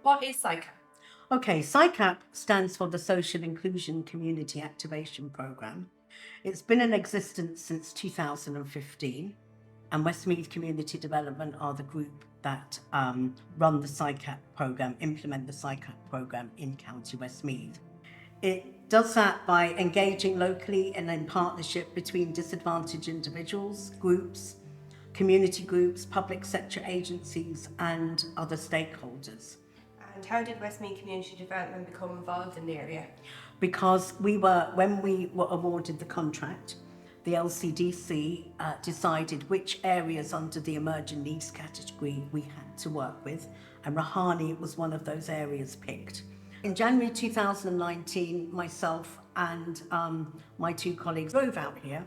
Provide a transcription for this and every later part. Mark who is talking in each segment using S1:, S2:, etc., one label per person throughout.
S1: What is SICAP?
S2: Okay, SICAP stands for the Social Inclusion Community Activation Programme. It's been in existence since 2015, and Westmeath Community Development are the group that run the SICAP programme, implement the SICAP programme in County Westmeath. It does that by engaging locally and in partnership between disadvantaged individuals, groups, community groups, public sector agencies and other stakeholders.
S1: And how did Westmeath Community Development become involved in the area?
S2: Because when we were awarded the contract, the LCDC decided which areas under the emerging needs category we had to work with, and Raharney was one of those areas picked. In January 2019, myself and my two colleagues drove out here,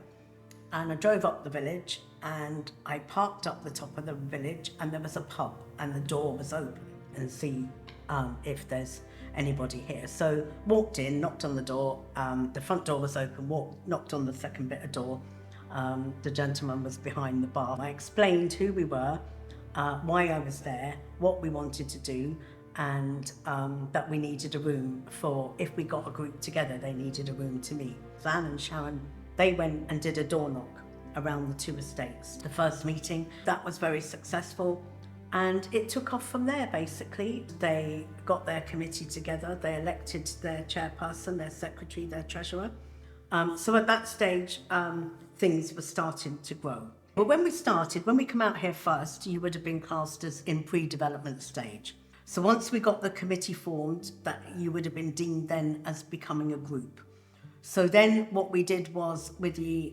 S2: and I drove up the village, and I parked up the top of the village, and there was a pub, and the door was open, and see if there's anybody here. So walked in, knocked on the door, the front door was open, knocked on the second bit of door. The gentleman was behind the bar. I explained who we were, why I was there, what we wanted to do, and that we needed a room for, if we got a group together, they needed a room to meet. Anne and Sharon, they went and did a door knock around the two estates. The first meeting, that was very successful. And it took off from there, basically. They got their committee together, they elected their chairperson, their secretary, their treasurer. So at that stage, things were starting to grow. But when we come out here first, you would have been classed as in pre-development stage. So once we got the committee formed, that you would have been deemed then as becoming a group. So then what we did was we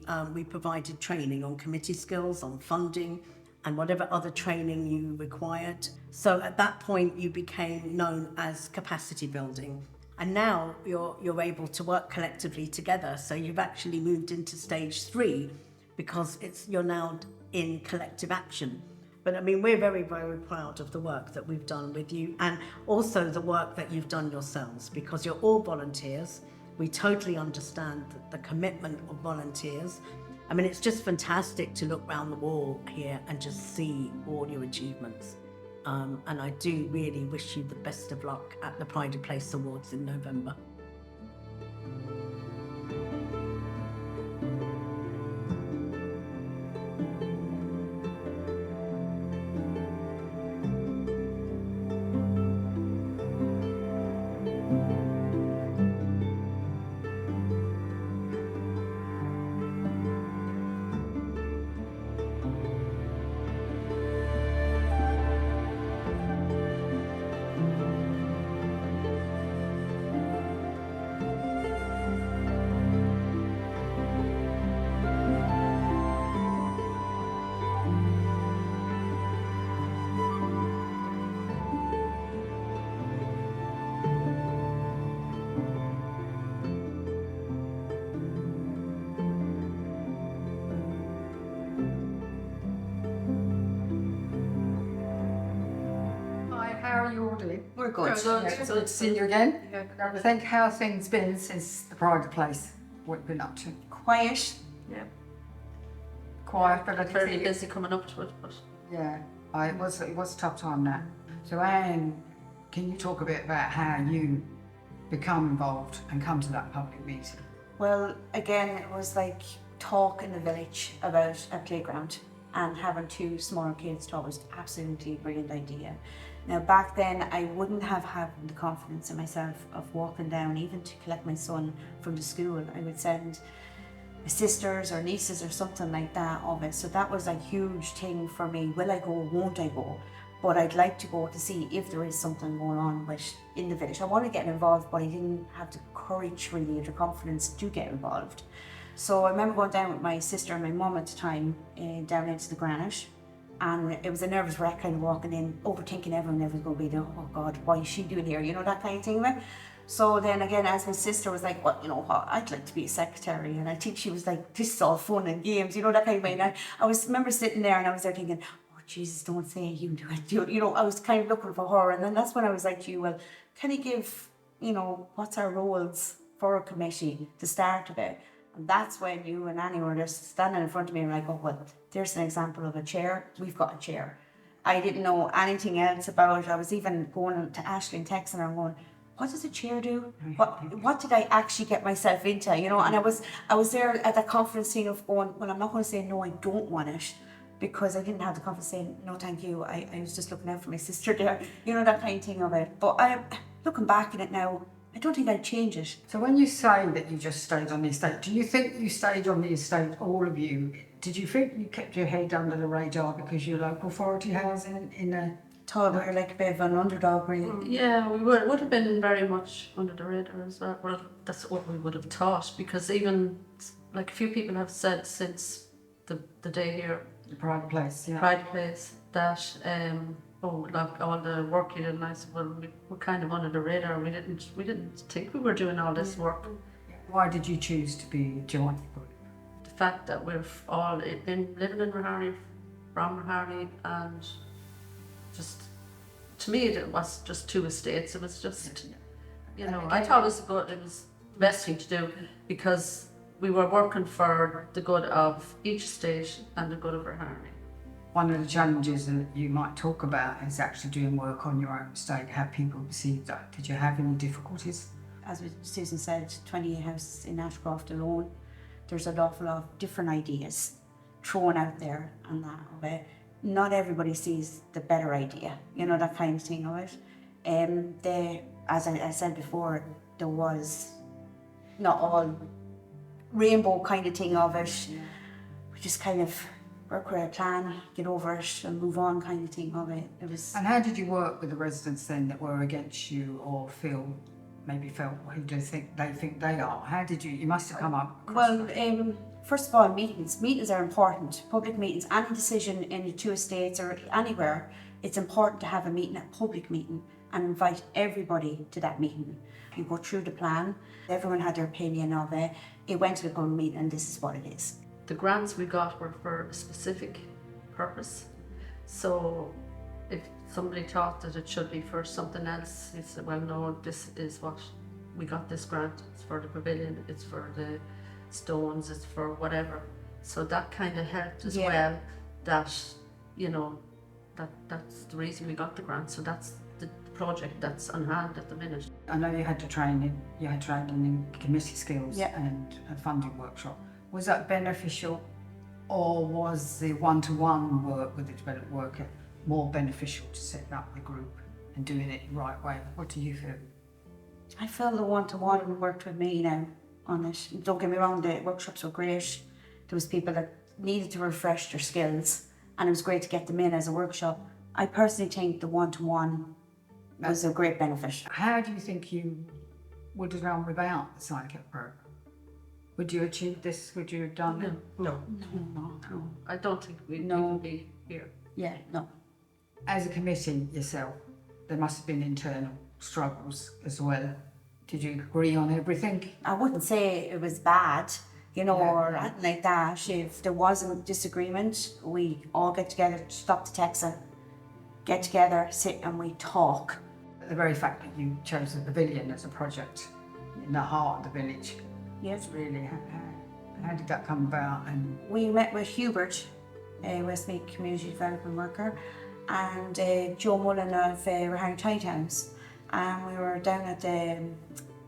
S2: provided training on committee skills, on funding, and whatever other training you required. So at that point, you became known as capacity building. And now you're able to work collectively together. So you've actually moved into stage 3 because you're now in collective action. But I mean, we're very, very proud of the work that we've done with you, and also the work that you've done yourselves, because you're all volunteers. We totally understand the commitment of volunteers. I mean, it's just fantastic to look round the wall here and just see all your achievements. And I do really wish you the best of luck at the Pride of Place Awards in November.
S3: How are you all doing?
S4: We're good.
S3: Good to see you again.
S1: Yeah.
S3: I think how things been since the Pride Place. What you've been up to?
S4: Quiet.
S1: Yeah.
S3: Quiet, but I
S1: Very
S3: think
S1: busy coming up to it, but
S3: yeah, it was a tough time now. So Anne, can you talk a bit about how you become involved and come to that public meeting?
S4: Well, again, it was like talk in the village about a playground, and having 2 small kids thought was absolutely a brilliant idea. Now back then I wouldn't have had the confidence in myself of walking down even to collect my son from the school. I would send my sisters or nieces or something like that of it. So that was a huge thing for me. Will I go, won't I go? But I'd like to go to see if there is something going on in the village. I want to get involved, but I didn't have the courage really or the confidence to get involved. So I remember going down with my sister and my mum at the time, down into the Granite. And it was a nervous wreck kind of walking in, overthinking everyone was going to be there, oh God, why is she doing here? You know, that kind of thing. Right? So then again, as my sister was like, well, you know what, I'd like to be a secretary. And I think she was like, this is all fun and games, you know, that kind of way. And I remember sitting there and I was there thinking, oh Jesus, don't say you do it. You know, I was kind of looking for her. And then that's when I was like to you, well, can you give, you know, what's our roles for a committee, the start of it? And that's when you and Annie were just standing in front of me and like, oh, well, there's an example of a chair. We've got a chair. I didn't know anything else about it. I was even going to Ashley and texting her and going, what does a chair do? What did I actually get myself into? You know, and I was there at that confidence scene of going, well, I'm not going to say no, I don't want it, because I didn't have the confidence saying no, thank you. I was just looking out for my sister there, you know, that kind of thing of it. But looking back at it now, I don't think I'd change it.
S3: So when you say that you just stayed on the estate, do you think you stayed on the estate, all of you? Did you think you kept your head under the radar because your local authority housing in a...
S4: Thought we were like a bit of an underdog, really.
S5: Yeah, we would have been very much under the radar as well. Well, that's what we would have thought, because even like a few people have said since the day here,
S3: The private place, yeah.
S5: Pride Place, that like all the work you did, and I said, well, we're kind of under the radar. We didn't think we were doing all this work.
S3: Why did you choose to be joint group?
S5: The fact that we've all been living in Raharney, from Raharney, and just, to me, it was just two estates. It was just, you know, I thought it was the best thing to do, because we were working for the good of each estate and the good of Raharney.
S3: One of the challenges that you might talk about is actually doing work on your own estate, how people perceive that. Did you have any difficulties?
S4: As Susan said, 28 houses in Ashcroft alone. There's an awful lot of different ideas thrown out there and that of it. Not everybody sees the better idea, you know, that kind of thing of it. As I said before, there was not all rainbow kind of thing of it. We just kind of work with a plan, get over it and move on kind of thing of it. It was.
S3: And how did you work with the residents then that were against you or maybe felt who do they think they are? How did you must have come up across
S4: Well,
S3: that.
S4: first of all, meetings. Meetings are important. Public meetings, any decision in the two estates or anywhere, it's important to have a meeting, a public meeting, and invite everybody to that meeting. You go through the plan, everyone had their opinion of it. It went to the public meeting and this is what it is.
S5: The grants we got were for a specific purpose. So if somebody thought that it should be for something else, they said, well, no, this is what we got this grant. It's for the pavilion, it's for the stones, it's for whatever. So that kind of helped as well, that, you know, that's the reason we got the grant. So that's the project that's on hand at the minute.
S3: I know you had training in committee skills and a funding workshop. Was that beneficial, or was the one-to-one work with the development worker more beneficial to set up the group and doing it the right way? What do you feel?
S4: I felt the one-to-one worked with me now on it. Don't get me wrong, the workshops were great. There was people that needed to refresh their skills and it was great to get them in as a workshop. I personally think the one-to-one was a great benefit.
S3: How do you think you would have done without the SICAP program? Would you achieve this? Would you have done it?
S5: No.
S3: No.
S5: I don't think we'd
S4: No.
S5: even be here.
S4: Yeah, no.
S3: As a committee yourself, there must have been internal struggles as well. Did you agree on everything?
S4: I wouldn't say it was bad, you know, or anything like that. If there wasn't disagreement, we all get together, stop the texting, get together, sit and we talk.
S3: The very fact that you chose the pavilion as a project in the heart of the village,
S4: Yes.
S3: really, how did that come about? And
S4: We met with Hubert, a Westmeath Community Development worker, and Joe Mullen of Raharney Tiny Towns. And we were down at the,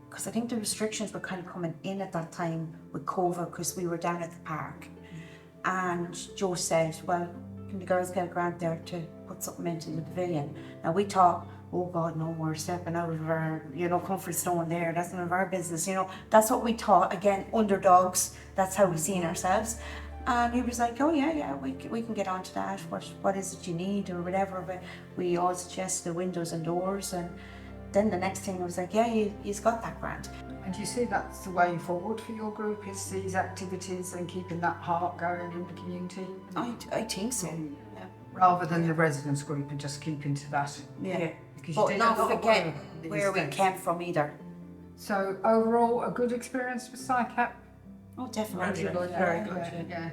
S4: because I think the restrictions were kind of coming in at that time with COVID, because we were down at the park. And Joe said, well, can the girls get a grant there to put something into the pavilion? Now we thought, oh God, no, we're stepping out of our, you know, comfort zone there. That's none of our business, you know. That's what we thought. Again, underdogs. That's how we seen ourselves. And he was like, oh yeah, we can get onto that. What is it you need or whatever. But we all suggested the windows and doors. And then the next thing was like, yeah, he's got that grant.
S3: And do you see that's the way forward for your group, is these activities and keeping that heart going in the community?
S4: I think so. Yeah.
S3: Rather than the residents group and just keeping to that.
S4: Yeah.
S3: Because you
S4: But
S3: did a
S4: not
S3: lot of
S4: forget
S3: work these
S4: where we
S3: days.
S4: came from either.
S3: So overall, a good experience with SICAP?
S4: Oh, definitely.
S5: Very good,
S4: Very
S3: Yeah.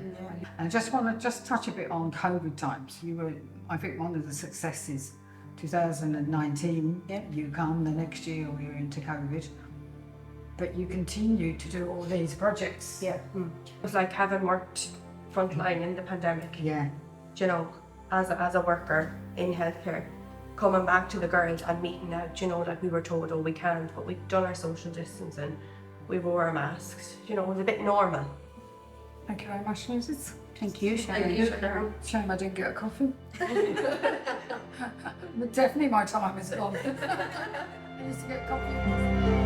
S3: And I just want to touch a bit on COVID times. You were, I think, one of the successes. 2019, you come, the next year we were into COVID. But you continue to do all these projects.
S1: Yeah. It was like having worked frontline in the pandemic.
S3: Yeah.
S1: You know, as a worker in healthcare, coming back to the girls and meeting out, you know, like we were told, oh, we can't, but we've done our social distancing, we wore our masks, you know, it was a bit normal.
S3: Thank you very much, Moses.
S4: Thank you, Sharon.
S5: Thank you, Sharon.
S3: Shame I didn't get a coffee. But definitely my time is gone. I used to get coffee.